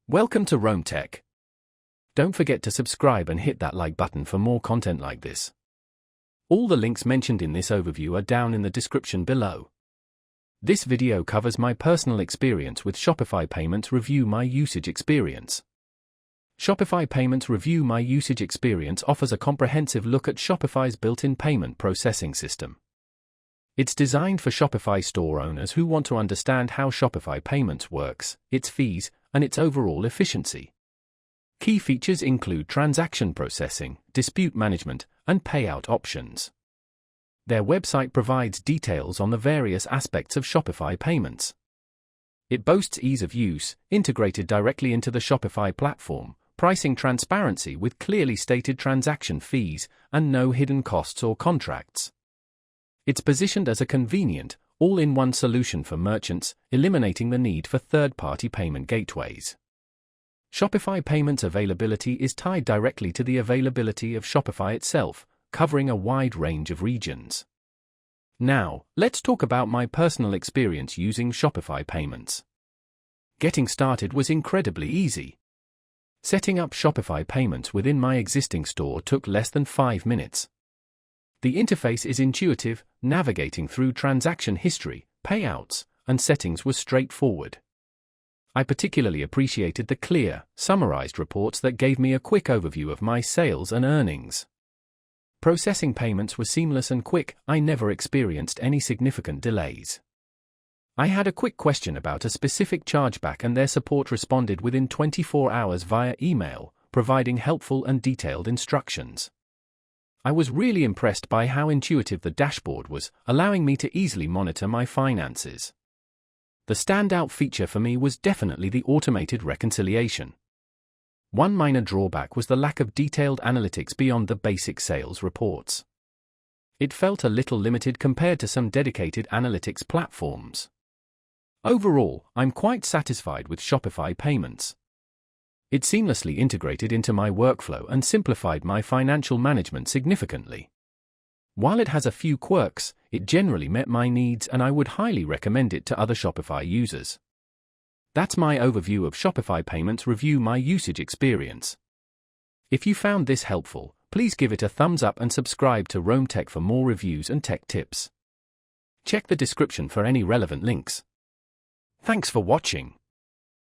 Welcome to Rome Tech. Don't forget to subscribe and hit that like button for more content like this. All the links mentioned in this overview are down in the description below. This video covers my personal experience with Shopify Payments. Review my usage experience. Shopify Payments Review My Usage Experience offers a comprehensive look at Shopify's built-in payment processing system. It's designed for Shopify store owners who want to understand how Shopify Payments works, its fees, and its overall efficiency. Key features include transaction processing, dispute management, and payout options. Their website provides details on the various aspects of Shopify Payments. It boasts ease of use, integrated directly into the Shopify platform, pricing transparency with clearly stated transaction fees, and no hidden costs or contracts. It's positioned as a convenient, all-in-one solution for merchants, eliminating the need for third-party payment gateways. Shopify Payments availability is tied directly to the availability of Shopify itself, covering a wide range of regions. Now, let's talk about my personal experience using Shopify Payments. Getting started was incredibly easy. Setting up Shopify Payments within my existing store took less than 5 minutes. The interface is intuitive, navigating through transaction history, payouts, and settings was straightforward. I particularly appreciated the clear, summarized reports that gave me a quick overview of my sales and earnings. Processing payments was seamless and quick. I never experienced any significant delays. I had a quick question about a specific chargeback and their support responded within 24 hours via email, providing helpful and detailed instructions. I was really impressed by how intuitive the dashboard was, allowing me to easily monitor my finances. The standout feature for me was definitely the automated reconciliation. One minor drawback was the lack of detailed analytics beyond the basic sales reports. It felt a little limited compared to some dedicated analytics platforms. Overall, I'm quite satisfied with Shopify Payments. It seamlessly integrated into my workflow and simplified my financial management significantly. While it has a few quirks, it generally met my needs and I would highly recommend it to other Shopify users. That's my overview of Shopify Payments. Review my usage experience. If you found this helpful, please give it a thumbs up and subscribe to Rome Tech for more reviews and tech tips. Check the description for any relevant links. Thanks for watching.